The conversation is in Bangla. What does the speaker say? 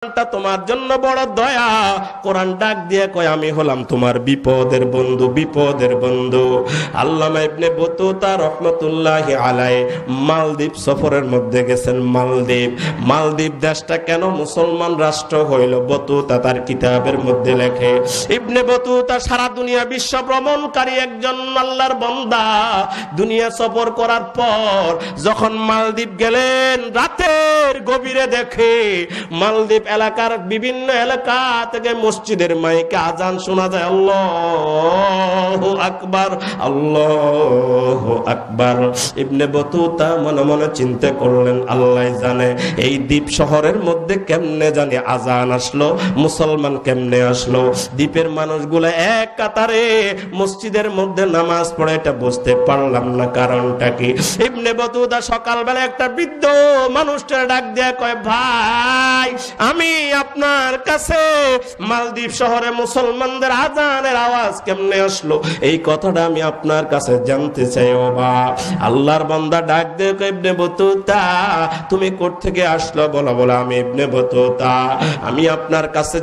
তোমার জন্য বড় দয়া। কোরআন ডাক দিয়ে কয় আমি হলাম তোমার বিপদের বন্ধু, বিপদের বন্ধু। আল্লামা ইবনে বতুতা রহমাতুল্লাহি আলাইহি মালদ্বীপ সফরের মধ্যে গেছেন। মালদ্বীপ দেশটা কেন মুসলমান রাষ্ট্র হইল, বতুতা তার কিতাবের মধ্যে লেখে। ইবনে বতুতা সারা দুনিয়া বিশ্ব ভ্রমণকারী একজন আল্লাহর বান্দা। দুনিয়া সফর করার পর যখন মালদ্বীপ গেলেন, রাতের গভীরে দেখে মালদ্বীপ এলাকার বিভিন্ন এলাকা থেকে মসজিদের মাইকে আজান শোনা যায়, আল্লাহু আকবার, আল্লাহু আকবার। ইবনে বতুতা মনে মনে চিন্তা করলেন, আল্লাহ জানে এই দ্বীপ শহরের মধ্যে কেমনে জানি আজান আসলো, মুসলমান কেমনে আসলো। দ্বীপের মানুষগুলো এক কাতারে মসজিদের মধ্যে নামাজ পড়ে, এটা বুঝতে পারলাম না কারণটা কি। ইবনে বতুতা সকালবেলা একটা বৃদ্ধ মানুষটা ডাক দিয়ে কয়, ভাই আমি আপনার কাছে মালদ্বীপ শহরে মুসলমানদের আজানের আওয়াজ কেমনে আসলো, এই কথাটা আমি আপনার কাছে জানতে চাই। ও বা আল্লাহর বান্দা ডাক দিয়ে কয়, ইবনে বতুতা তুমি কোথা থেকে আসলো? বলা আমি ইবনে বতুতা, আমি আপনার কাছে